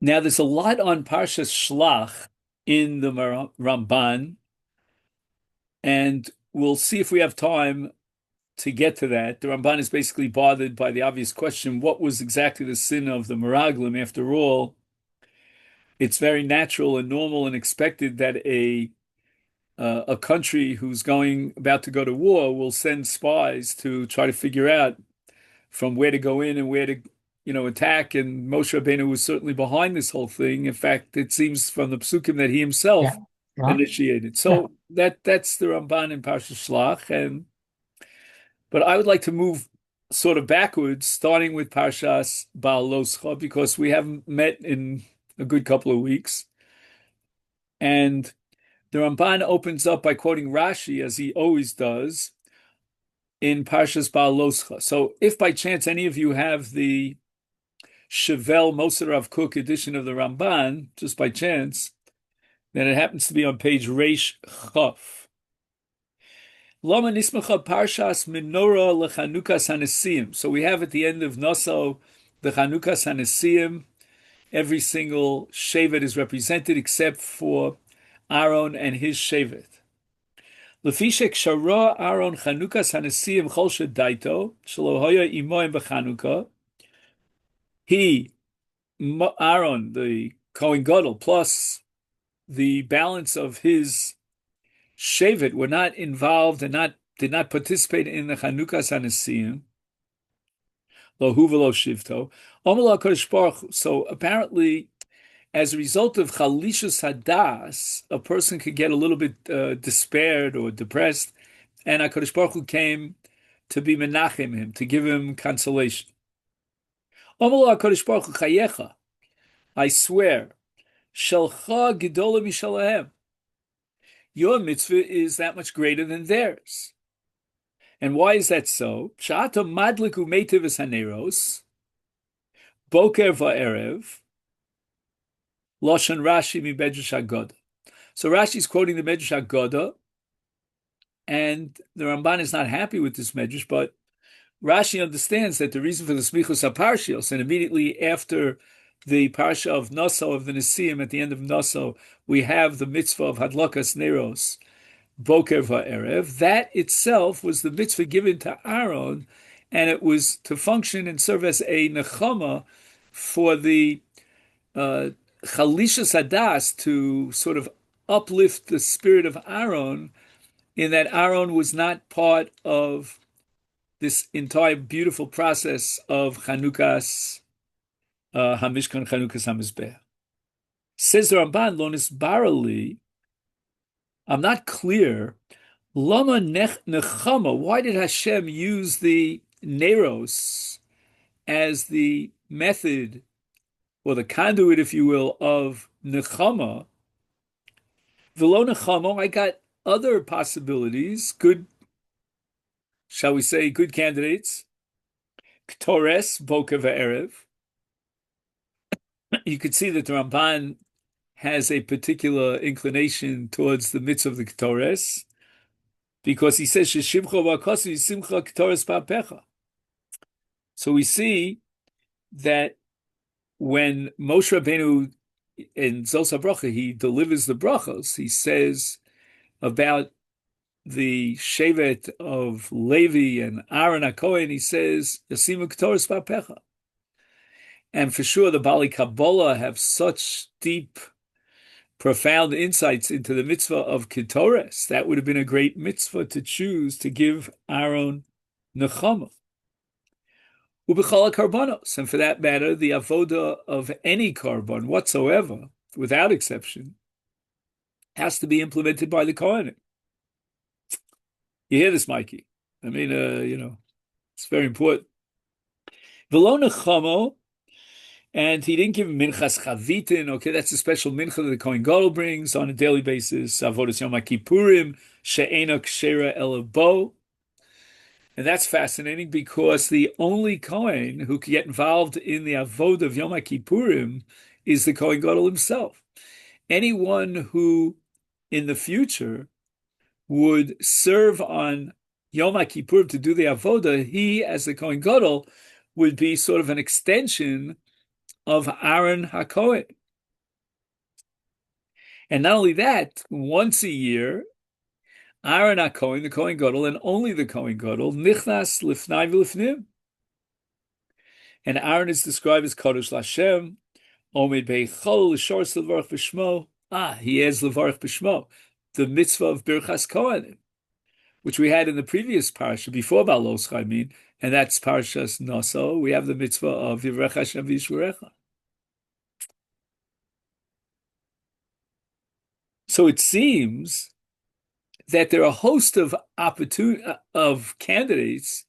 Now, there's a lot on Parshas Shlach in the Ramban, and we'll see if we have time to get to that. The Ramban is basically bothered by the obvious question, what was exactly the sin of the Meraglim? After all, it's very natural and normal and expected that a country who's about to go to war will send spies to try to figure out from where to go in and where to, attack. And Moshe Rabbeinu was certainly behind this whole thing. In fact, it seems from the psukim that he himself Yeah. Yeah. initiated. Yeah. So that's the Ramban in Parshas Shlach. But I would like to move sort of backwards, starting with Parshas BaHaalotcha, because we haven't met in a good couple of weeks. And the Ramban opens up by quoting Rashi, as he always does, in Parshas BaHaalotcha. So if by chance any of you have the Chevel Moser Rav Kook edition of the Ramban, just by chance, then it happens to be on page Reish Chaf. Lama nismacha parshas menorah lechanukas hanesim. So we have at the end of Naso the Chanukas hanesim. Every single shevet is represented except for Aaron and his shevet. Lefishek shara Aaron Chanukas hanesim chol shedaito shelo hoya imoim b'Chanukah. He, Aaron, the Kohen Gadol, plus the balance of his shevet were not involved and did not participate in the Chanukas hanesim. Lo hu v'lo shivto. Omar HaKadosh Baruch Hu. So apparently, as a result of chalishus hadas, a person could get a little bit despaired or depressed, and HaKadosh Baruch Hu came to be menachem him, to give him consolation. Omar HaKadosh Baruch Hu chayecha, I swear, shelcha gedola mishalahem. Your mitzvah is that much greater than theirs. And why is that so? Sha'ata madliku meitivus haneros, boker va'erev, loshan Rashi mi Medrash Haggadah. So Rashi's quoting the Medrash Haggadah, and the Ramban is not happy with this Medrash, but Rashi understands that the reason for the smichus haparshios, and immediately after the parsha of Naso, of the Nesiim, at the end of Naso, we have the mitzvah of Hadlakas Neros, Boker va'erev. That itself was the mitzvah given to Aaron, and it was to function and serve as a nechama for the chalishas hadas, to sort of uplift the spirit of Aaron, in that Aaron was not part of this entire beautiful process of Chanukas Hamishkan, Chanukas Hamizbeh. Says the Ramban, Lonis Barali, I'm not clear. Lama nechama, why did Hashem use the Neros as the method, or the conduit, if you will, of nechama? Velo nechama, I got other possibilities, good, shall we say, good candidates. Ktores, Boker va'erev. You could see that the Ramban has a particular inclination towards the mitzvah of the Ktores, because he says, Sheshimcha v'akosu simcha Ktores ba'pecha. So we see that when Moshe Rabbeinu in Zos HaBracha, he delivers the brachos, he says about the shevet of Levi and Aaron HaKohen, he says, Yasimu Ktoros Ba'pecha. And for sure, the Bali Kabbalah have such deep, profound insights into the mitzvah of Ketores. That would have been a great mitzvah to choose to give Aaron nechama. Ubechala karbanos, and for that matter, the avoda of any carbon whatsoever, without exception, has to be implemented by the Kohanim. You hear this, Mikey? I mean, it's very important. V'lo nechamo, and he didn't give him minchas chavitin. Okay, that's a special mincha that the Kohen Gadol brings on a daily basis. Avodas Yom Kippurim she'ena kshera elabo. And that's fascinating, because the only Kohen who can get involved in the avodah of Yom Kippurim is the Kohen Gadol himself. Anyone who in the future would serve on Yom Kippur to do the avodah, he, as the Kohen Gadol, would be sort of an extension of Aaron HaKohen. And not only that, once a year, Aaron HaKohen, the Kohen Gadol, and only the Kohen Gadol, nichnas lifnai v'lifnim. And Aaron is described as Kodesh Lashem, Omed Beichol, L'shor Levarach B'Shmo. He has Levarach B'Shmo, the mitzvah of Birchas Kohanim, which we had in the previous parsha, before BaHaalotcha, I mean, and that's Parshas Naso. We have the mitzvah of Yivrech Hashem V'Yishmerecha. So it seems that there are a host of candidates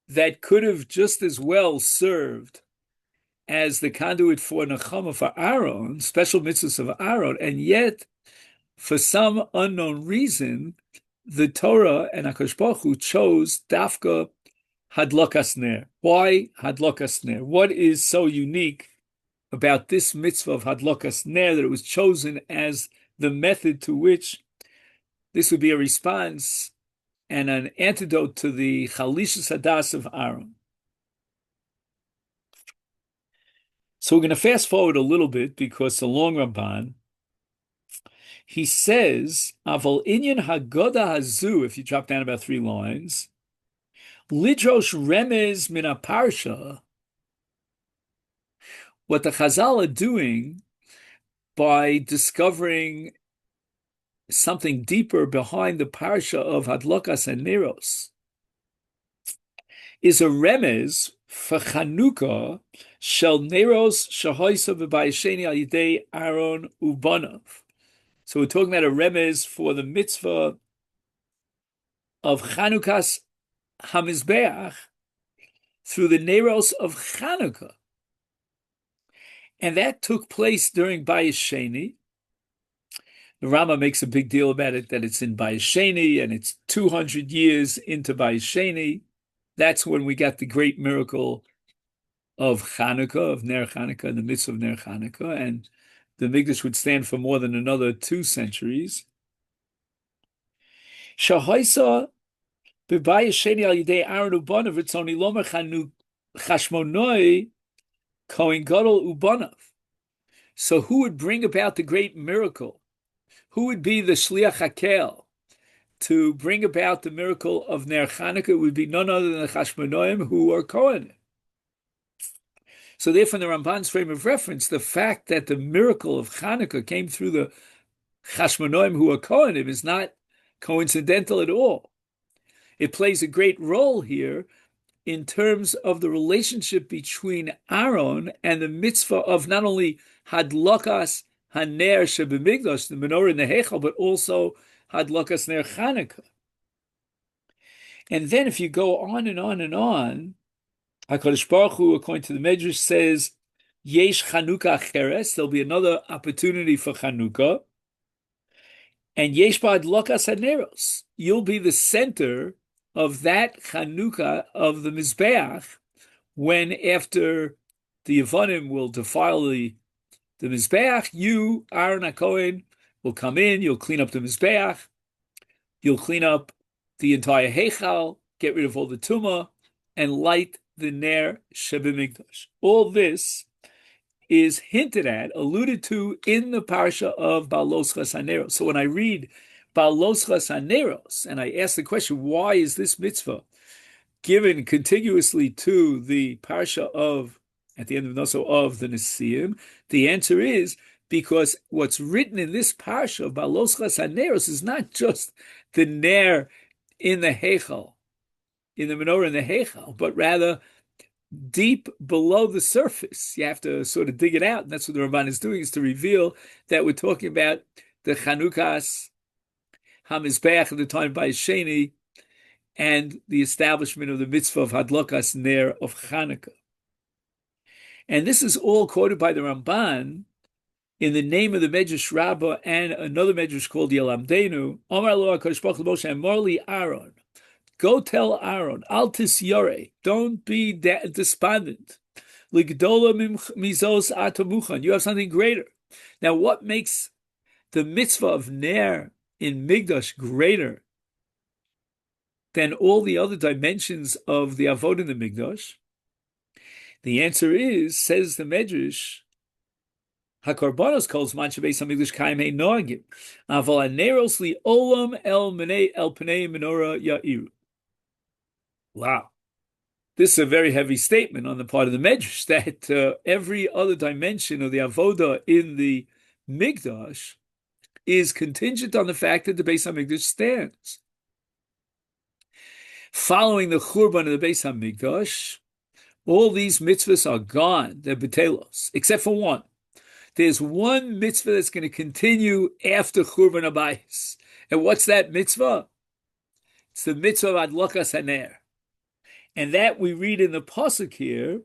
that could have just as well served as the conduit for Nechama for Aaron, special mitzvahs of Aaron, and yet, for some unknown reason, the Torah and HaKadosh Baruch Hu chose Dafka Hadlokas Ner. Why Hadlokas Ner? What is so unique about this mitzvah of Hadlokas Ner that it was chosen as the method to which this would be a response and an antidote to the Chalishas Hadas of Aaron? So we're going to fast forward a little bit because the long Ramban, he says, Aval inyan hagoda hazu, if you drop down about 3 lines, lidrosh remez min parsha, what the Chazal are doing by discovering something deeper behind the parsha of Hadlokas and Neros is a remez for Chanukah shel Neros shahoisa v'bayisheni al yidei Aaron ubanav. So we're talking about a remez for the mitzvah of Chanukas HaMizbeach through the Neros of Chanukah. And that took place during Bayis Sheni. The Rama makes a big deal about it, that it's in Bayis Sheni, and it's 200 years into Bayis Sheni. That's when we got the great miracle of Chanukah, of Ner Chanukah, and the mitzvah of Ner Chanukah, and the Mikdash would stand for more than another 2 centuries. Shahaisa b'bayis sheni al yidei Aaron ubanav ritzoni lomer chashmonoi Kohen Gadol ubanav. So who would bring about the great miracle? Who would be the Shliach HaKel to bring about the miracle of Ner Chanukah? It would be none other than the Chashmonoim, who are Kohen. So therefore, in the Ramban's frame of reference, the fact that the miracle of Chanukah came through the Chashmonoim, who are Kohanim, is not coincidental at all. It plays a great role here in terms of the relationship between Aaron and the mitzvah of not only Hadlokas Haner Shebemigdash, the menorah in the Heichal, but also Hadlokas Ner Chanukah. And then if you go on and on and on, HaKadosh Baruch Hu, according to the Medrash, says, Yesh Chanukah Cheres, there'll be another opportunity for Chanukah, and Yesh Ba'adlokas Haneros, you'll be the center of that Chanukah of the Mizbeach, when after the Yevonim will defile the Mizbeach, you, Aaron HaKohen, will come in, you'll clean up the Mizbeach, you'll clean up the entire Heichal, get rid of all the Tumah, and light the Ner Shebemigdash. All this is hinted at, alluded to in the parsha of BaHaalotcha Haneros. So when I read BaHaalotcha Haneros, and I ask the question, why is this mitzvah given contiguously to the parsha of, at the end of Naso, of the Nesiim? The answer is because what's written in this parsha of BaHaalotcha Haneros is not just the Ner in the Heichal, in the menorah in the Heichal, but rather deep below the surface. You have to sort of dig it out, and that's what the Ramban is doing, is to reveal that we're talking about the Chanukas HaMizbeach at the time by Sheni and the establishment of the mitzvah of Hadlokas Ner of Chanukah. And this is all quoted by the Ramban in the name of the Medrash Rabbah and another Medrash called Yelamdenu. Omar lo HaKadosh Baruch Hu Moshe, Amar li Aaron, go tell Aaron, Al tisyore, don't be despondent. Ligdola mizos atamuchan, you have something greater. Now, what makes the mitzvah of Ner in Migdash greater than all the other dimensions of the Avod in the Migdash? The answer is, says the Medrash, Hakorbanos calls mancha beis hamikdash kaim hey noagim, aval aneros li olam el pnei menorah ya'iru. Wow. This is a very heavy statement on the part of the Medrash that every other dimension of the avoda in the Mikdash is contingent on the fact that the Beis HaMikdash stands. Following the Churban of the Beis HaMikdash, all these mitzvahs are gone. They're betelos, except for one. There's one mitzvah that's going to continue after Churban Habayis. And what's that mitzvah? It's the mitzvah of Adlokas Haner. And that we read in the pasuk here,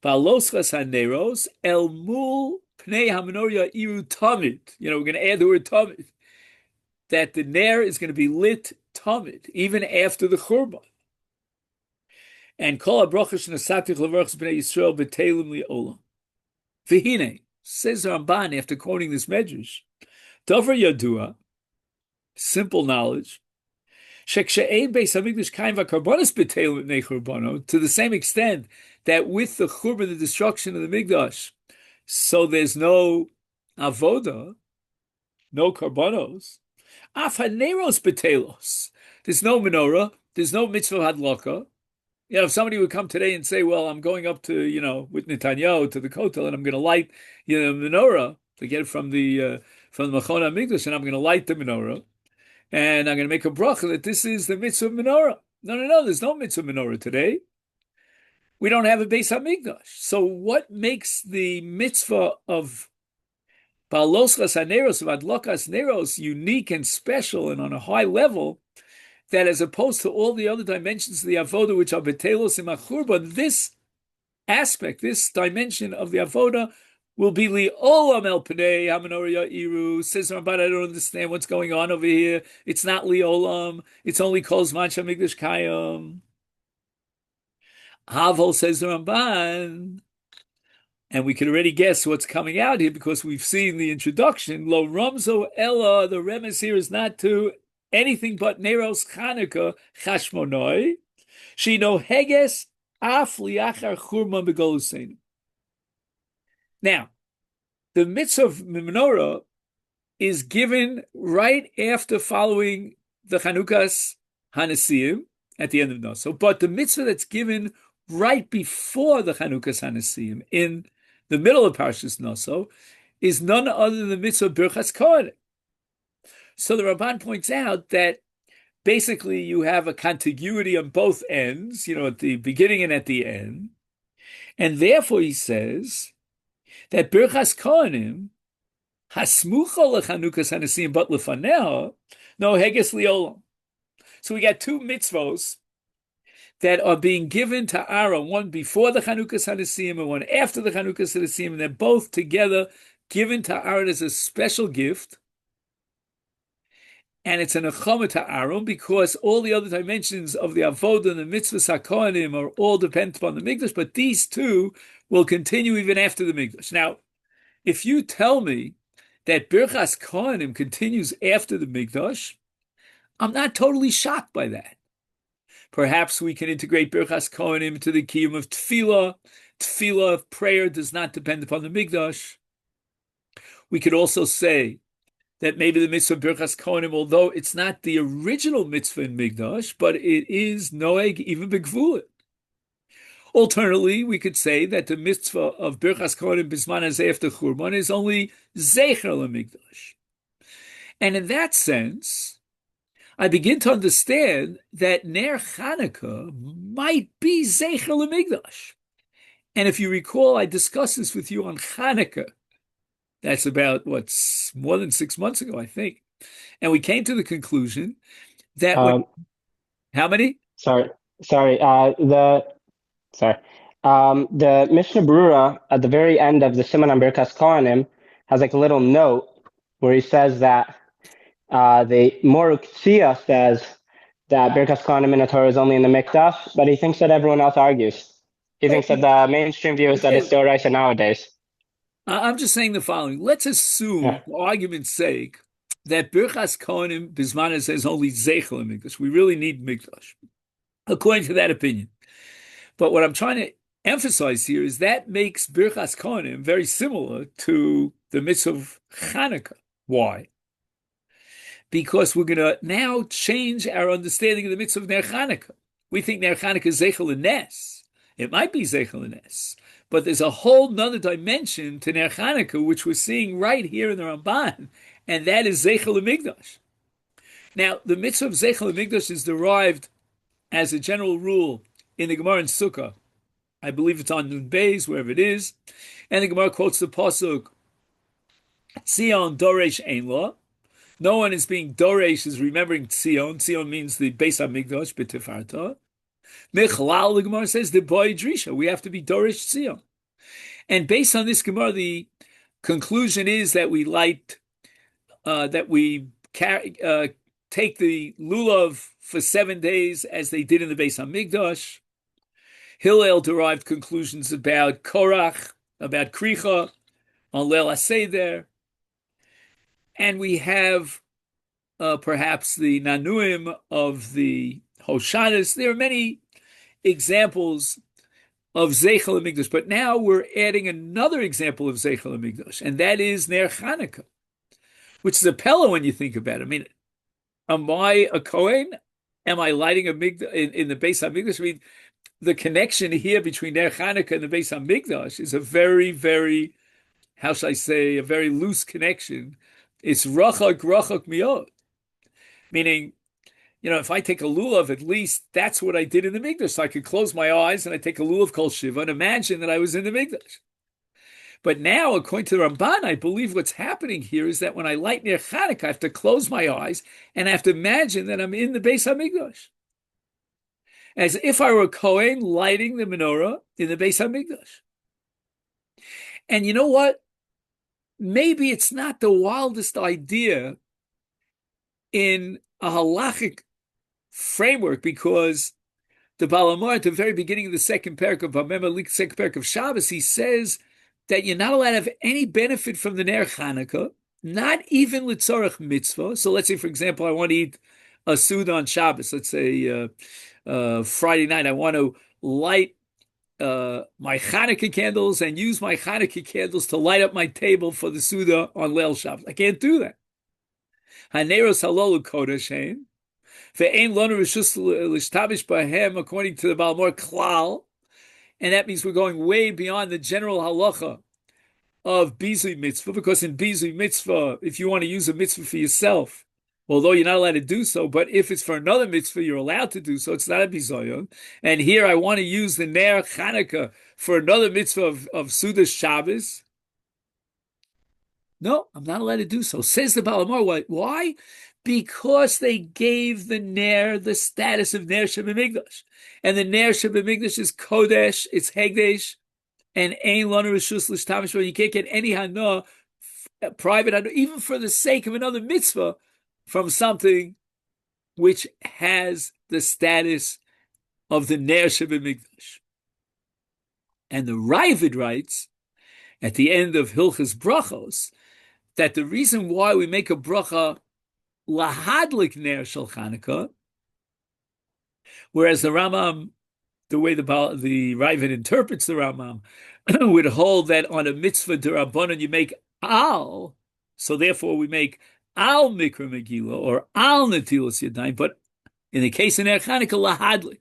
BaHaalotcha haneros el mul pnei hamenorah iru tamid. We're going to add the word tamid. That the ner is going to be lit tamid, even after the churban. And kol habrachos nasatich levarchos bnei Yisrael b'telim li'olam. V'hine, says Ramban after quoting this medrash, davar yadua, simple knowledge, to the same extent that with the churban, the destruction of the Mikdash, so there's no avoda, no karbanos, afaneros betelos. There's no menorah, there's no mitzvah hadlaka. If somebody would come today and say, well, I'm going up to, with Netanyahu to the Kotel and I'm going to light, menorah to get it from the Machon HaMikdash, and I'm going to light the menorah. And I'm going to make a bracha that this is the mitzvah menorah. No, there's no mitzvah menorah today. We don't have a Beis HaMikdash. So what makes the mitzvah of BaHaalotcha haneros, of Adlokas Neros, unique and special and on a high level, that as opposed to all the other dimensions of the avoda, which are betelos and machurban, this aspect, this dimension of the avoda, will be li olam el pnei hamenorah ya'iru. Says Ramban, I don't understand what's going on over here. It's not li olam. It's only kol zman shamikdash kayam. Havel, says the Ramban, and we can already guess what's coming out here because we've seen the introduction. Lo ramzo ella, the remes here is not to anything but Neros Chanukah chashmonoi. Shino heges af liachar churman begoluseinu. Now, the mitzvah of menorah is given right after following the Chanukas Hanesiim at the end of Naso, but the mitzvah that's given right before the Chanukas Hanesiim in the middle of Parshas Naso is none other than the mitzvah of Birchas Kohanim. So the Ramban points out that basically you have a contiguity on both ends, at the beginning and at the end, and therefore he says that Birchas Kohanim hasmucha lechanukas hanesim but lefaneha no heges liolam. So we got two mitzvos that are being given to Aaron, one before the Chanukas hanesim and one after the Chanukas hanesim, and they're both together given to Aaron as a special gift. And it's an nechama to Aaron because all the other dimensions of the avodah and the mitzvahs hakohanim are all dependent upon the Mikdash, but these two will continue even after the Mikdash. Now, if you tell me that Birchas Kohanim continues after the Mikdash, I'm not totally shocked by that. Perhaps we can integrate Birchas Kohanim into the kiyum of Tefillah. Tefillah of prayer does not depend upon the Mikdash. We could also say that maybe the mitzvah of Birchas Kohanim, although it's not the original mitzvah in Mikdash, but it is noeg even begvulit. Alternatively, we could say that the mitzvah of Birchas Kohanim bisman hazeh after Churban is only zecher leMikdash. And in that sense, I begin to understand that Ner Chanukah might be zecher leMikdash. And if you recall, I discussed this with you on Chanukah. That's about, more than 6 months ago, I think. And we came to the conclusion that how many? Sorry. The Mishnah Brura at the very end of the Siman on Birkas Kohanim has like a little note where he says that the Morukhia says that Birkas Kohanim in the Torah is only in the Mikdash, but he thinks that everyone else argues. He thinks that the mainstream view is that it's still Raisa nowadays. I'm just saying the following. Let's assume, for argument's sake, that Birchas Kohanim Bisman says only Zeichel in Mikdash. We really need Mikdash, according to that opinion. But what I'm trying to emphasize here is that makes Birchas Kohanim very similar to the mitzvah of Chanukah. Why? Because we're going to now change our understanding of the mitzvah of Ner Chanukah. We think Ner Chanukah is Zeichel Nes. It might be Zeichel Nes, but there's a whole nother dimension to Ner Chanukah, which we're seeing right here in the Ramban, and that is Zeichel Migdash. Now, the mitzvah of Zeichel Migdash is derived as a general rule in the Gemara in Sukkah. I believe it's on Nun Beis, wherever it is. And the Gemara quotes the pasuk, Tzion Doresh Ein Lo. No one is being Doresh, is remembering Tzion. Tzion means the Beis HaMikdash, B'Tifarta. Michlal, the Gemara says, the boy Drisha. We have to be Doresh Tzion. And based on this Gemara, the conclusion is that we take the lulav for 7 days as they did in the Beis HaMikdash. Hillel derived conclusions about Korach, about Kricha, on Leil HaSeder. And we have perhaps the Nanuim of the Hoshanas. There are many examples of Zeichel HaMikdash, but now we're adding another example of Zeichel HaMikdash, and that is Ner Chanukah, which is a pella when you think about it. I mean, am I a Kohen? Am I lighting a Migdash in the Beis HaMikdash? I mean, the connection here between Ner Chanukah and the Beis HaMikdash is a very, very, how shall I say, a very loose connection. It's rachak miod, meaning, if I take a lulav, at least that's what I did in the Mikdash. So I could close my eyes and I take a lulav kol shiva and imagine that I was in the Mikdash. But now, according to the Ramban, I believe what's happening here is that when I light Ner Chanukah, I have to close my eyes and I have to imagine that I'm in the Beis HaMikdash, as if I were a Kohen lighting the menorah in the Beis HaMikdash. And you know what? Maybe it's not the wildest idea in a halachic framework, because the Baal HaMaor at the very beginning of the second parak of Bameh, second parak of Shabbos, he says that you're not allowed to have any benefit from the Ner Chanukah, not even Litzorach mitzvah. So let's say, for example, I want to eat a Suda on Shabbos. Let's say Friday night, I want to light my Chanukah candles and use my Chanukah candles to light up my table for the Suda on Leil Shabbos. I can't do that. Haneros halolu kodeshein, ve'ein lonu rishus l'shtabish bahem, according to the Baal HaMaor klal, and that means we're going way beyond the general halacha of bizui mitzvah, because in bizui mitzvah, if you want to use a mitzvah for yourself, although you're not allowed to do so, but if it's for another mitzvah, you're allowed to do so. It's not a bizoyon. And here I want to use the Ner Chanukah for another mitzvah of Suda Shabbos. No, I'm not allowed to do so. Says the Baal HaMaor. Why? Because they gave the Ner the status of Ner Shebemigdash. And the Ner Shebemigdash is Kodesh, it's Hegdesh, and Ein Lanu Rishus L'Shtamish. You can't get any Hana, private Hana, even for the sake of another mitzvah, from something which has the status of the Ner Shebemigdash. And the Ravid writes at the end of Hilchas Brachos that the reason why we make a bracha lahadlik Ner Shel Chanukah, whereas the Rambam, the way the Ravid interprets the Rambam, would hold that on a mitzvah d'Rabbanan you make al, so therefore we make al mikra megillah or al netilas yadayim, but in the case of Ner Chanukah lahadlik,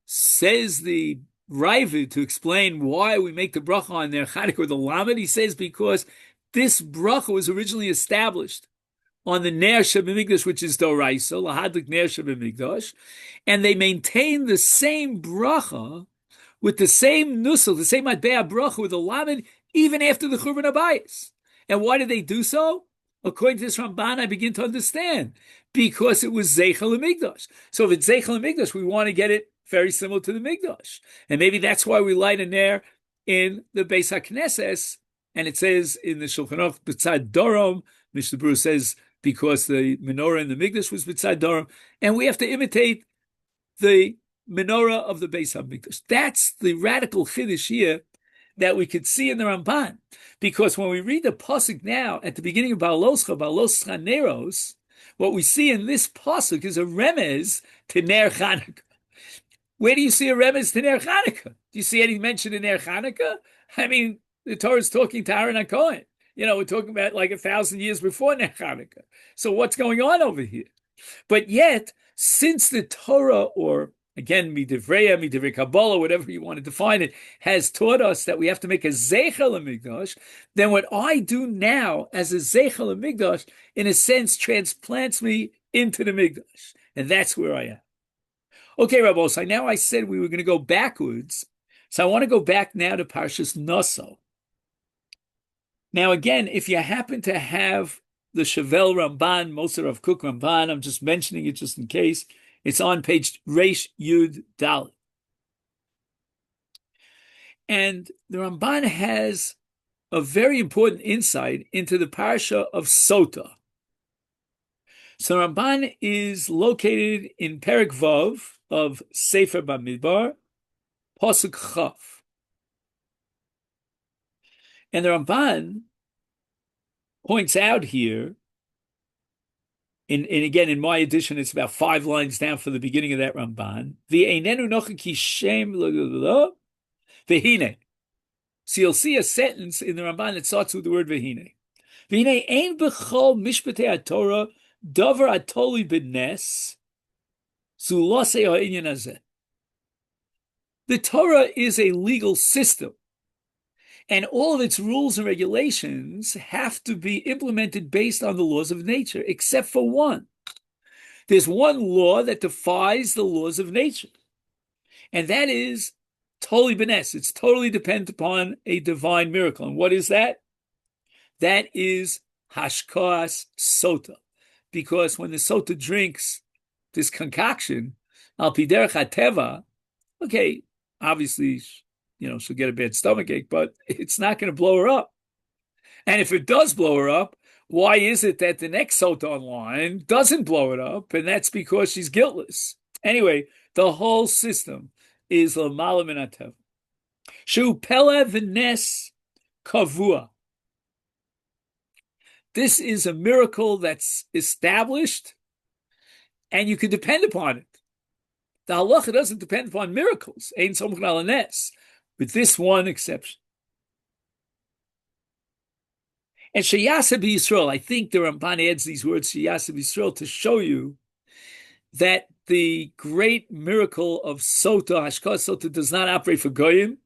says the Ravid, to explain why we make the bracha on Ner Chanukah or the lamed, he says because this bracha was originally established on the Ner Shebemigdash, which is Doraisa, lahadlik Ner Shebemigdash, and they maintain the same bracha with the same nusel, the same matbea bracha with the lamed, even after the Churban Abayis. And why did they do so? According to this Ramban, I begin to understand. Because it was Zeichel HaMikdash. So if it's Zeichel HaMikdash, we want to get it very similar to the Mikdash. And maybe that's why we light a Ner in the Beis HaKnesses. And it says in the Shulchan Aruch, B'tzad Dorom, Mishnah Berurah says, because the menorah in the Mikdash was B'tzad Dorom. And we have to imitate the menorah of the Beis HaMikdash. That's the radical chiddush here that we could see in the Ramban. Because when we read the pasuk now, at the beginning of BaHaalotcha Neros, what we see in this pasuk is a remez to Ner Chanukah. Where do you see a remez to Ner Chanukah? Do you see any mention in Ner Chanukah? I mean, the Torah is talking to Aaron HaKohen. We're talking about like 1,000 years before Ner Chanukah. So what's going on over here? But yet, since the Torah, or again, midivrei Kabbalah, whatever you want to define it, has taught us that we have to make a zeichel hamikdash, then what I do now as a zeichel hamikdash, in a sense, transplants me into the mikdash, and that's where I am. Okay, Rabbosai, now I said we were going to go backwards, so I want to go back now to Parshas Naso. Now, again, if you happen to have the Chevel Ramban, Moser of Cook Ramban, I'm just mentioning it just in case, it's on page Reish Yud Dalet. And the Ramban has a very important insight into the parsha of Sota. So Ramban is located in Perek Vav of Sefer Bamidbar, Pasuk Chaf. And the Ramban points out here, and again, in my edition, it's about 5 lines down from the beginning of that Ramban, V'einenu nocha ki shem v'hine. So you'll see a sentence in the Ramban that starts with the word v'hine. V'hine ein b'chol mishpatei HaTorah davar atoli b'nes zulosei ha'inyan hazeh. The Torah is a legal system, and all of its rules and regulations have to be implemented based on the laws of nature, except for one. There's one law that defies the laws of nature, and that is totally benes. It's totally dependent upon a divine miracle. And what is that? That is hashkas sota. Because when the sota drinks this concoction, al pi derech hateva, okay, obviously, she'll get a bad stomachache, but it's not going to blow her up. And if it does blow her up, why is it that the next sota online doesn't blow it up? And that's because she's guiltless. Anyway, the whole system is l'mala min hateva. Shu pele v'nes kavua. This is a miracle that's established, and you can depend upon it. The halacha doesn't depend upon miracles, ein somchon al nes, with this one exception. And Sheyasa b'Yisrael, I think the Ramban adds these words, Sheyasa b'Yisrael, to show you that the great miracle of Sota, Hashkas Sota, does not operate for Goyim.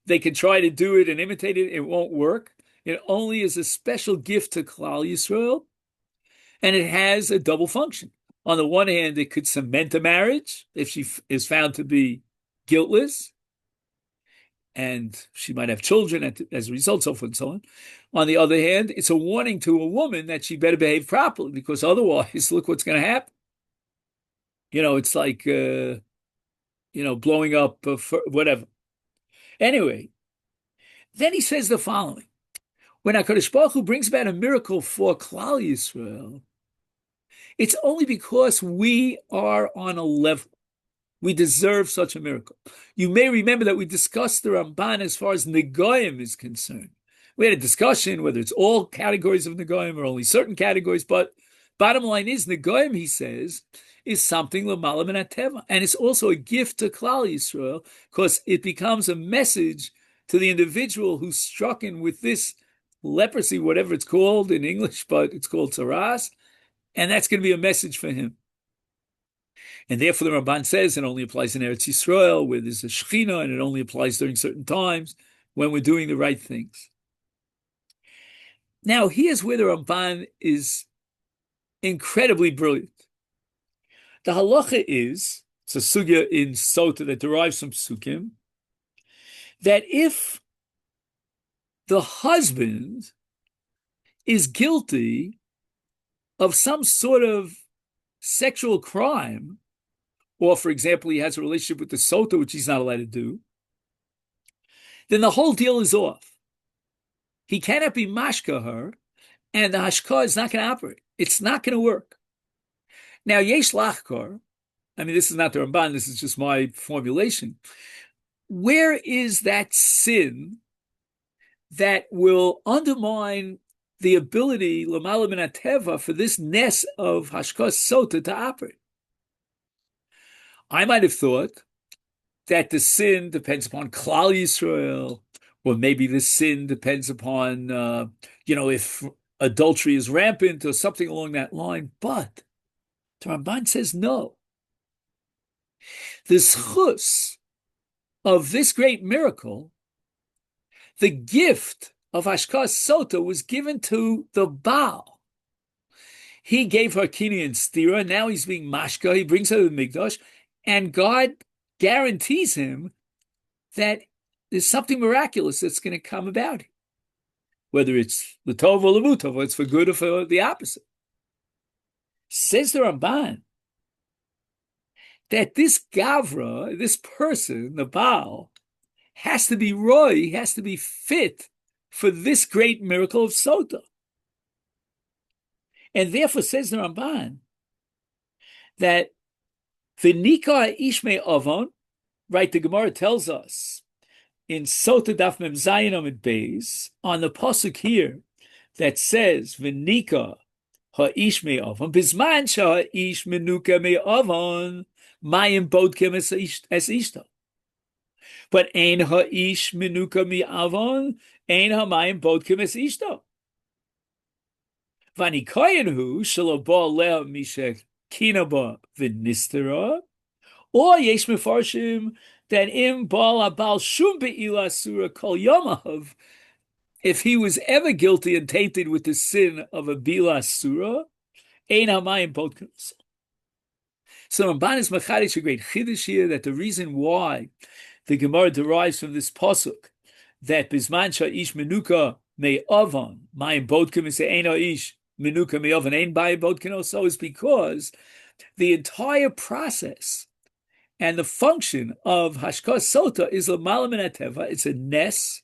They can try to do it and imitate it, it won't work. It only is a special gift to Klal Yisrael, and it has a double function. On the one hand, it could cement a marriage if she is found to be guiltless, and she might have children as a result, so forth and so on. On the other hand, it's a warning to a woman that she better behave properly, because otherwise, look what's going to happen. It's like, blowing up whatever. Anyway, then he says the following. When HaKadosh Baruch Hu brings about a miracle for Klal Yisrael, it's only because we are on a level. We deserve such a miracle. You may remember that we discussed the Ramban as far as Negoim is concerned. We had a discussion whether it's all categories of Negoim or only certain categories, but bottom line is, Negoim, he says, is something l'mala min hateva. And it's also a gift to Klal Yisrael, because it becomes a message to the individual who's stricken with this leprosy, whatever it's called in English, but it's called tsaras, and that's going to be a message for him. And therefore the Ramban says it only applies in Eretz Yisrael, where there's a Shechina, and it only applies during certain times when we're doing the right things. Now, here's where the Ramban is incredibly brilliant. The halacha is, it's a sugya in Sota that derives from Psukim, that if the husband is guilty of some sort of sexual crime, or, for example, he has a relationship with the sota, which he's not allowed to do, then the whole deal is off. He cannot be mashka her, and the hashka is not going to operate. It's not going to work. Now, yesh lachkar, I mean, this is not the Ramban, this is just my formulation. Where is that sin that will undermine the ability, l'mala min hateva, for this nes of hashkas sota to operate? I might have thought that the sin depends upon Klal Yisrael, or maybe the sin depends upon, if adultery is rampant or something along that line. But the Ramban says no. The schus of this great miracle, the gift of Hashkas Sota, was given to the Baal. He gave her kini and stira. Now he's being mashka. He brings her to the Mikdash, and God guarantees him that there's something miraculous that's going to come about, whether it's the tov or the mutov, or it's for good or for the opposite. Says the Ramban that this gavra, this person, the Baal, has to be roy, has to be fit for this great miracle of Sota. And therefore, says the Ramban, that v'nika ishme avon, right, the Gemara tells us in Sota Daf Mem Zayin Amid Beis, on the pasuk here that says v'nika ha'ish me avon, bizman sha'ha'ish menuka me avon, mayim bodkem es ishto. But ein ha'ish menuka me avon, ein ha'mayim bodkem es ishto. V'nikoyin hu shelo ba leha mishek kinaba v'nistera, or yesh mefarshim that im bal abal shum be'ila surah kol yomav, if he was ever guilty and tainted with the sin of a bila surah, ein hamayim bodkem. So Ramban is machadish a great chiddush here, that the reason why the Gemara derives from this pasuk that bisman sha'ish menuka me avon mayim bodkem is ein ha'ish menuka me avon ein bayim bodkem also, is because the entire process and the function of Hashkas Sota is l'malam min hateva. It's a nes,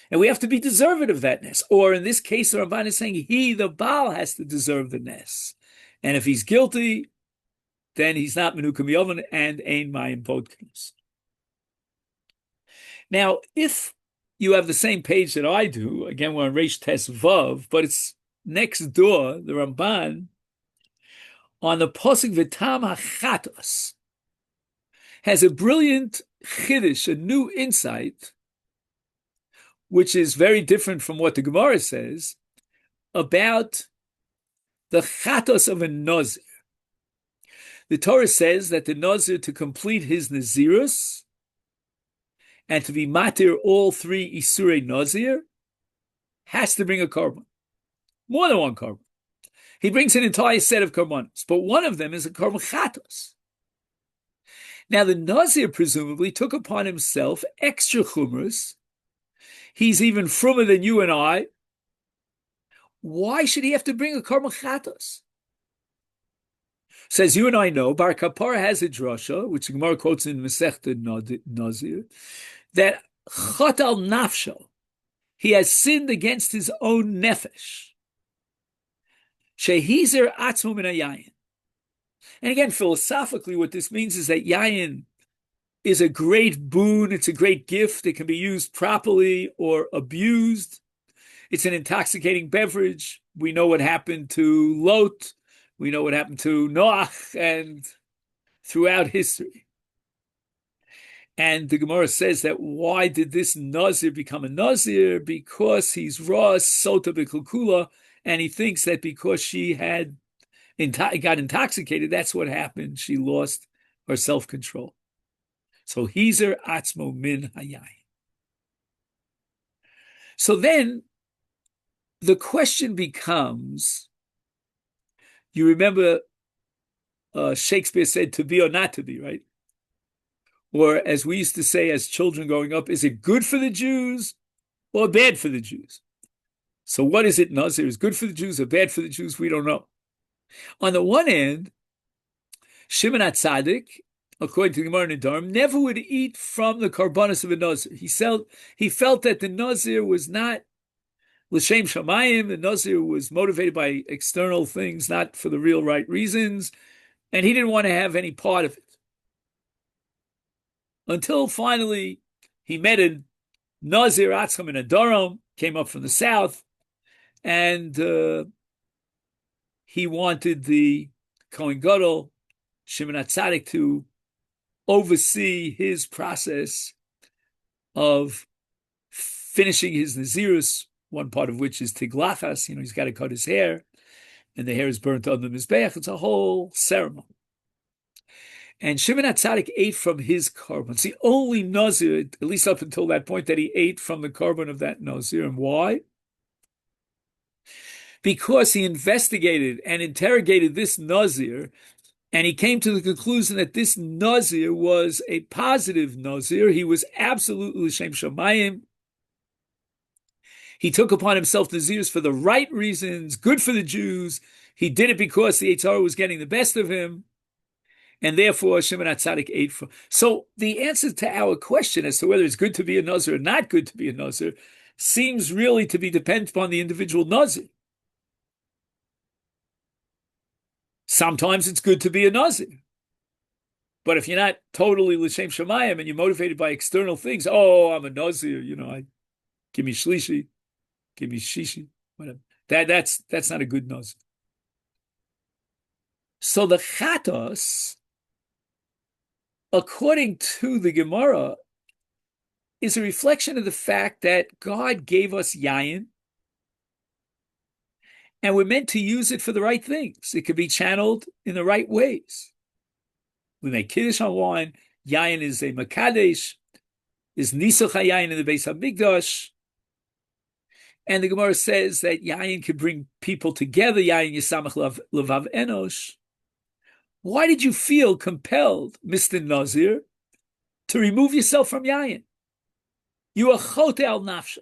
and we have to be deserving of that nes. Or in this case, the Ramban is saying he, the Baal, has to deserve the nes. And if he's guilty, then he's not menuka miyovan and ein mayim bodkins. Now, if you have the same page that I do, again, we're on Reish Tes Vav, but it's next door, the Ramban, on the Posik V'tam HaChatos, has a brilliant chiddush, a new insight, which is very different from what the Gemara says, about the chatos of a Nazir. The Torah says that the Nazir, to complete his Nazirus and to be matir all three Isurei Nazir, has to bring a korban, more than one korban. He brings an entire set of korbanos, but one of them is a korban chatos. Now the Nazir presumably took upon himself extra chumras. He's even frummer than you and I. Why should he have to bring a korban chatos? Says you and I know, Bar Kapara has a drasha, which the Gemara quotes in Masechta Nazir, that chot al nafsho, he has sinned against his own nefesh. Shehizer atzmo min hayayin. And again, philosophically, what this means is that yayin is a great boon. It's a great gift. It can be used properly or abused. It's an intoxicating beverage. We know what happened to Lot. We know what happened to Noach and throughout history. And the Gemara says that why did this Nazir become a Nazir? Because he's Ra Sota B'Kulkula, and he thinks that because she had got intoxicated, that's what happened. She lost her self-control. So Hizer Atzmo Min Hayai. So then the question becomes, you remember Shakespeare said to be or not to be, right? Or as we used to say as children growing up, is it good for the Jews or bad for the Jews? So what is it, Nazir? Is good for the Jews or bad for the Jews? We don't know. On the one hand, Shimon HaTzadik, according to the Gemara Nedarim, never would eat from the karbanos of a Nazir. He felt that the Nazir was not l'shem shamayim. The Nazir was motivated by external things, not for the real right reasons, and he didn't want to have any part of it. Until finally he met a Nazir Atzcham in Adoram, came up from the south, and he wanted the Kohen Gadol, Shimon HaTzadik, to oversee his process of finishing his Nazirus, one part of which is Tiglachas. He's got to cut his hair, and the hair is burnt on the Mizbeach. It's a whole ceremony. And Shimon HaTzadik ate from his carbon. It's the only Nazir, at least up until that point, that he ate from the carbon of that Nazir. And why? Because he investigated and interrogated this Nazir, and he came to the conclusion that this Nazir was a positive Nazir. He was absolutely L'Shem Shamayim. He took upon himself Nazirs for the right reasons, good for the Jews. He did it because the Yetzer Hara was getting the best of him. And therefore, Shimon HaTzadik ate from. So the answer to our question as to whether it's good to be a Nazir or not good to be a Nazir seems really to be dependent upon the individual Nazir. Sometimes it's good to be a Nazir. But if you're not totally L'Shem Shamayim and you're motivated by external things, I'm a Nazir, give me Shlishi, give me Shishi, whatever. That's not a good Nazir. So the Chatos, according to the Gemara, is a reflection of the fact that God gave us yayin, and we're meant to use it for the right things. It could be channeled in the right ways. We make kiddush on wine. Yayin is a makadesh, is nisuch hayayin in the Beis Hamikdash. And the Gemara says that yayin can bring people together. Yayin yisamach levav enosh. Why did you feel compelled, Mr. Nazir, to remove yourself from yayin? You are chote al nafshach.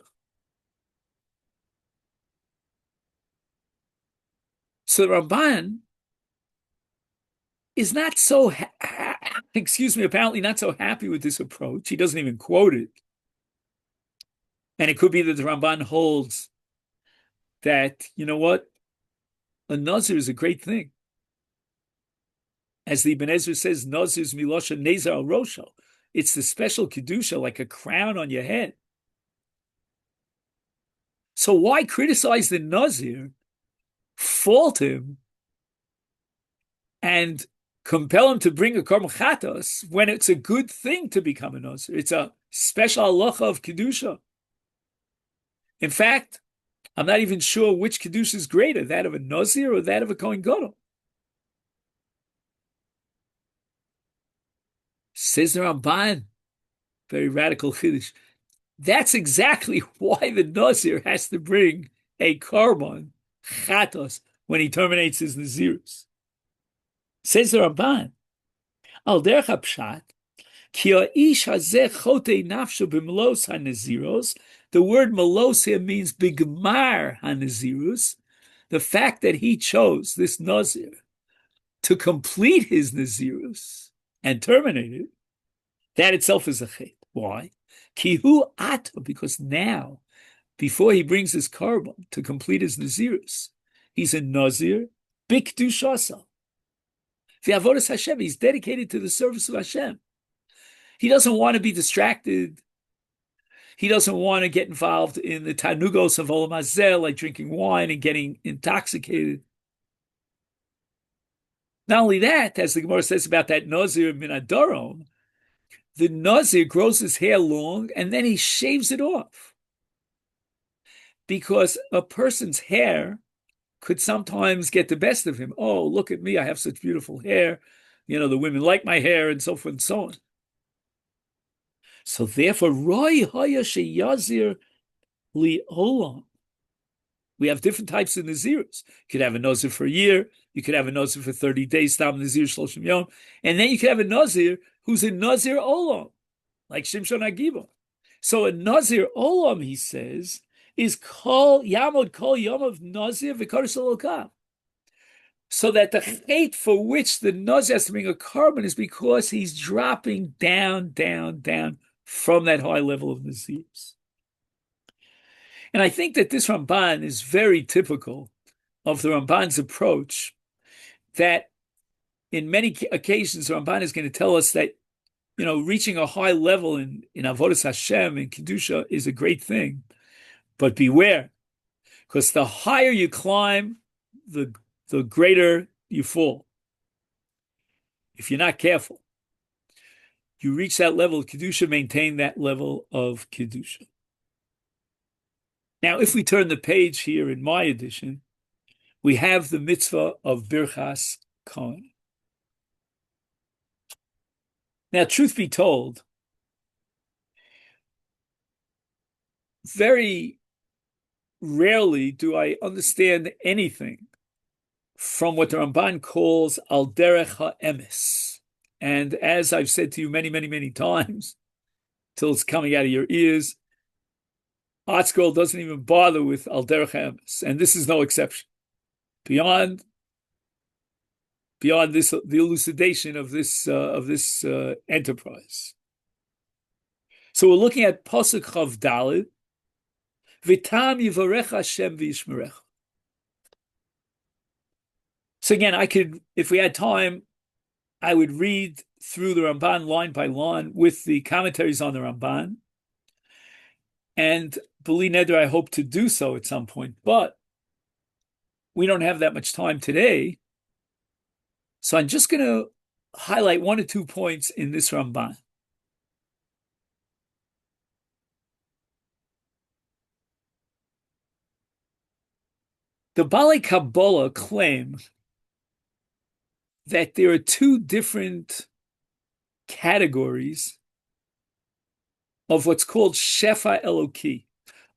So the Ramban is not so, apparently not so happy with this approach. He doesn't even quote it. And it could be that the Ramban holds that, a Nazir is a great thing. As the Ibn Ezra says, Nazir's milosha nezar al rosho. It's the special kedusha, like a crown on your head. So why criticize the Nazir, fault him, and compel him to bring a korban chatos when it's a good thing to become a Nazir? It's a special halacha of kedusha. In fact, I'm not even sure which kedusha is greater, that of a Nazir or that of a Kohen Gadol. Says the Ramban, very radical chiddush. That's exactly why the Nazir has to bring a korban chatos when he terminates his Nazirus. Says the Ramban, al derech hapshat, ki ha'ish hazeh chote nafsho b'melos hanaziros. The word melos here means bigmar hanazirus. The fact that he chose this Nazir to complete his Nazirus and terminate it, that itself is a chet. Why? Kihu ato, because now, before he brings his korban to complete his Nazirus, he's a Nazir, bikdushasa. V'avodas Hashem, he's dedicated to the service of Hashem. He doesn't want to be distracted. He doesn't want to get involved in the tanugos of olam hazeh, like drinking wine and getting intoxicated. Not only that, as the Gemara says about that Nazir min Adorom, the Nazir grows his hair long and then he shaves it off. Because a person's hair could sometimes get the best of him. Oh, look at me, I have such beautiful hair. The women like my hair, and so forth and so on. So therefore, Roy Haya Sheyazir Li Olam. We have different types of Nazirs. You could have a Nazir for a year. You could have a Nazir for 30 days, Tam Nazir Shloshim Yom. And then you could have a Nazir who's a Nazir Olam, like Shimshon HaGibor. So a Nazir Olam, he says, is Kol Yamod Kol Yom of Nazir V'Kodesh Elokah. So that the hate for which the Nazir has to bring a korban is because he's dropping down, down, down from that high level of Nazirs. And I think that this Ramban is very typical of the Ramban's approach, that in many occasions, the Ramban is going to tell us that, reaching a high level in Avodas Hashem and Kedusha is a great thing. But beware, because the higher you climb, the greater you fall, if you're not careful. You reach that level of Kedusha, maintain that level of Kedusha. Now, if we turn the page here in my edition, we have the mitzvah of Birchas Kohen. Now, truth be told, very rarely do I understand anything from what the Ramban calls al derech ha'emes. And as I've said to you many, many, many times, till it's coming out of your ears, ArtScroll doesn't even bother with al derech ha'emes, and this is no exception. Beyond this, the elucidation of this enterprise. So we're looking at Pasuk Chav Daled, V'tam yivarech Hashem v'yishmerecha. So again, if we had time, I would read through the Ramban line by line with the commentaries on the Ramban. And B'li Neder, I hope to do so at some point, but we don't have that much time today. So I'm just going to highlight 1 or 2 points in this Ramban. The Balei Kabbalah claim that there are 2 different categories of what's called Shefa Eloki.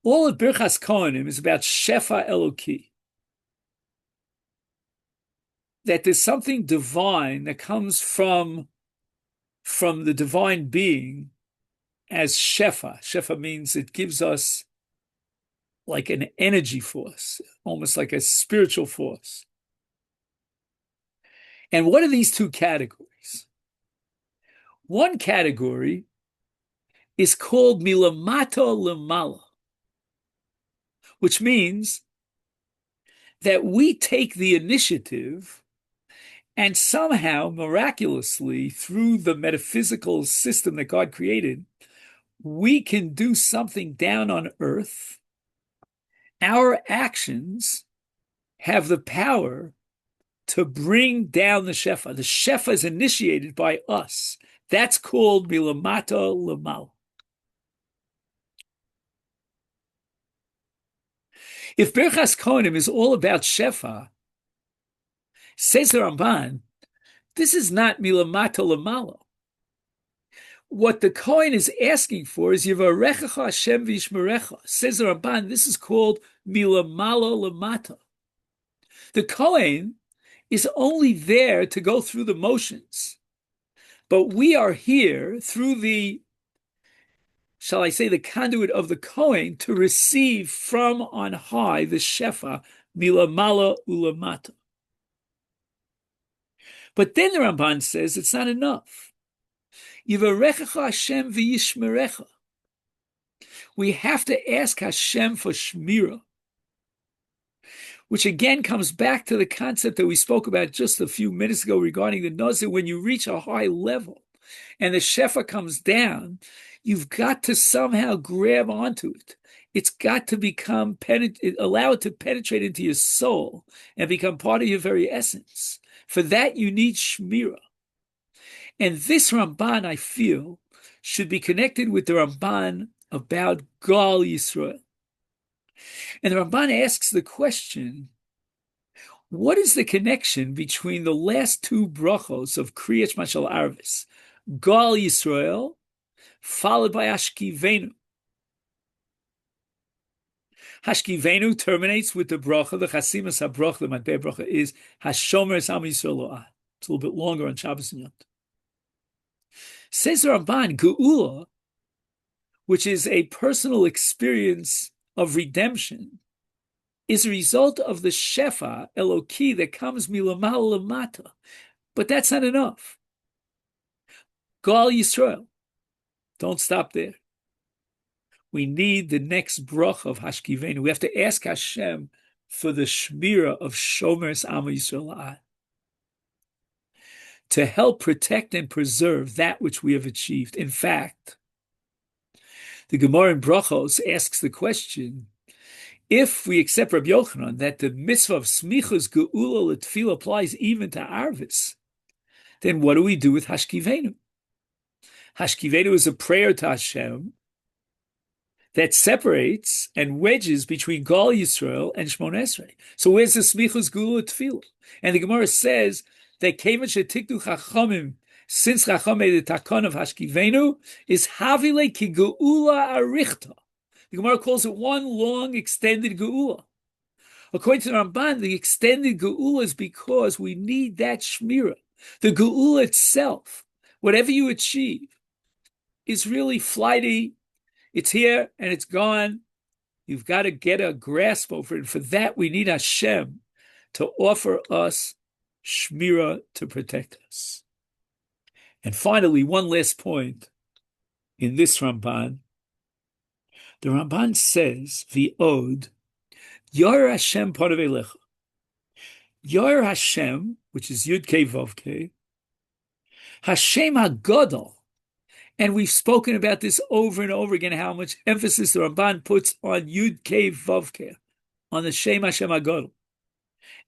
All of Birchas Kohanim is about Shefa Eloki. That there's something divine that comes from the divine being as Shefa. Shefa means it gives us like an energy force, almost like a spiritual force. And what are these 2 categories? One category is called milamato lemala, which means that we take the initiative and somehow, miraculously, through the metaphysical system that God created, we can do something down on earth. Our actions have the power to bring down the Shefa. The Shefa is initiated by us. That's called milamato lemala. If Birchas Kohanim is all about Shefa, says the Ramban, this is not milamato lemala. What the Kohen is asking for is Yivarechecha Hashem v'yishmerecha. Says the Ramban, this is called milamalo lemata. The Kohen is only there to go through the motions, but we are here through the, shall I say, the conduit of the Kohen to receive from on high the Shefa milamala ulamata. But then the Ramban says it's not enough. Yivarechecha Hashem v'yishmerecha. We have to ask Hashem for shmira, which again comes back to the concept that we spoke about just a few minutes ago regarding the Naso. When you reach a high level and the Shefa comes down, you've got to somehow grab onto it. It's got to become, allow it to penetrate into your soul and become part of your very essence. For that, you need shmira. And this Ramban, I feel, should be connected with the Ramban about Gal Yisrael. And the Ramban asks the question, what is the connection between the last 2 brachos of Kriyat Shema Shel Arvis, Gal Yisrael, followed by Hashkivenu? Hashkivenu terminates with the bracha, the Chasimas HaBracha, the Matbei bracha is Hashomer Es Am Yisrael Lo'ah. It's a little bit longer on Shabbos and Yom Tov. Says the Ramban, Geula, which is a personal experience of redemption, is a result of the Shefa Eloki that comes milamala lamata. But that's not enough. Gal Yisrael. Don't stop there. We need the next bracha of Hashkivenu. We have to ask Hashem for the shmira of Shomer Am Yisrael to help protect and preserve that which we have achieved. In fact, the Gemara in Brachos asks the question, if we accept Rabbi Yochanan that the mitzvah of smichus geula l'tefillah applies even to Arvis, then what do we do with Hashkivenu? Hashkivenu is a prayer to Hashem that separates and wedges between Gal Yisrael and Shmon Esrei. So where's the smichus gula tefillah? And the Gemara says that kevan shetikdu chachamim, since Chacham made the takon of Hashkivenu, is havile ki geula arichta. The Gemara calls it one long extended geula. According to the Ramban, the extended geula is because we need that shmira. The geula itself, whatever you achieve, is really flighty. It's here and it's gone. You've got to get a grasp over it. And for that, we need Hashem to offer us shmira to protect us. And finally, one last point in this Ramban. The Ramban says, V'od, Yor Hashem Panav Elecha. Yor Hashem, which is Yud Kei Vav Kei, Hashem HaGadol. And we've spoken about this over and over again, how much emphasis the Ramban puts on Yud Kei Vav Kei, on the Shem Hashem HaGadol.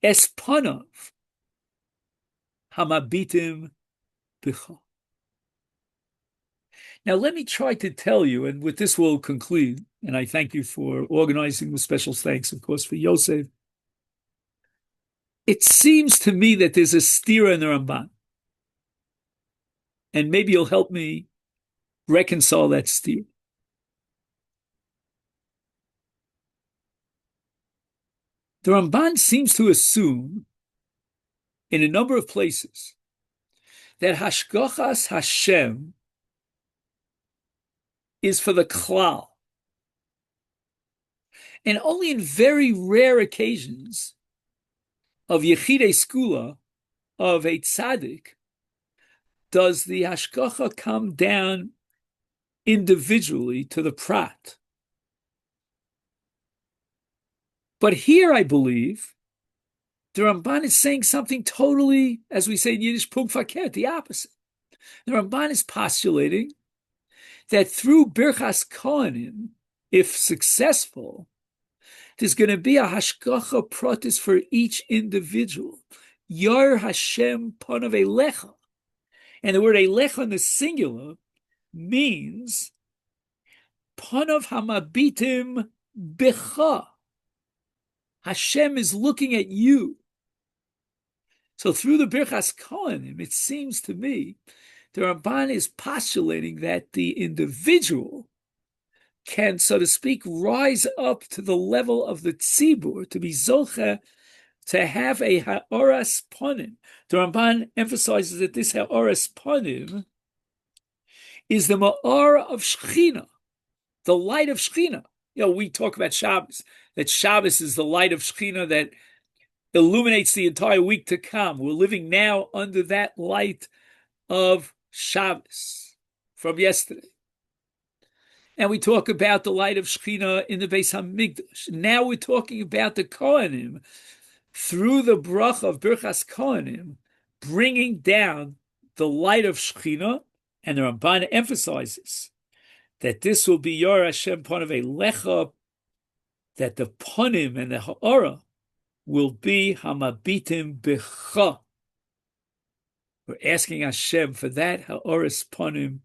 Es Panav Hamabitim Bicha. Now, let me try to tell you, and with this we'll conclude, and I thank you for organizing with special thanks, of course, for Yosef. It seems to me that there's a stira in the Ramban, and maybe you'll help me reconcile that stira. The Ramban seems to assume, in a number of places, that Hashgachas Hashem is for the klal. And only in very rare occasions of Yechidei Skula, of a tzaddik, does the hashgacha come down individually to the prat. But here, I believe, the Ramban is saying something totally, as we say in Yiddish, pum fakert, the opposite. The Ramban is postulating that through Birchas Kohanim, if successful, there's going to be a hashgacha pratis for each individual. Yar Hashem panav elecha. And the word elecha in the singular means panav hamabitim bicha. Hashem is looking at you. So through the Birchas Kohanim, it seems to me, the Ramban is postulating that the individual can, so to speak, rise up to the level of the tzibur, to be zocha, to have a ha'oras panim. The Ramban emphasizes that this ha'oras panim is the ma'or of Shechina, the light of Shechina. You know, we talk about Shabbos, that Shabbos is the light of Shechina that illuminates the entire week to come. We're living now under that light of Shabbos from yesterday. And we talk about the light of Shechina in the Beis HaMikdash. Now we're talking about the Kohanim, through the bracha of Birchas Kohanim, bringing down the light of Shechina, and the Ramban emphasizes that this will be Yor Hashem Panav Elecha, that the Panim and the Ha'ara will be Hamabitim Bicha. We're asking Hashem for that Ha'oras Panim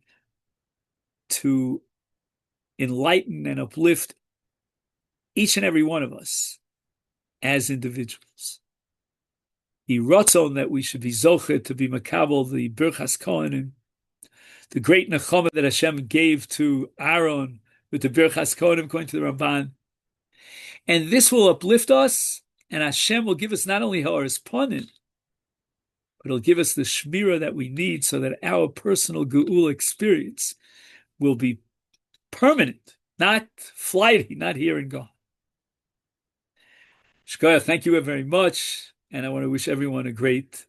to enlighten and uplift each and every one of us as individuals. He ratzon that we should be zocher to be makabel the Birchas Kohanim, the great nechama that Hashem gave to Aaron with the Birchas Kohanim, according to the Ramban. And this will uplift us, and Hashem will give us not only Ha'oras Panim, but it'll give us the shmira that we need so that our personal geula experience will be permanent, not flighty, not here and gone. Shkoyach, thank you very much, and I want to wish everyone a great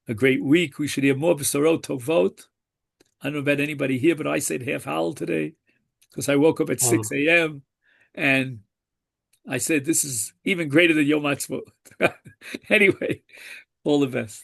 week. We should hear more b'sorot tovot. I don't know about anybody here, but I said half halal today because I woke up at 6 a.m. and I said this is even greater than Yom Ha'atzmaut. Anyway, all the best.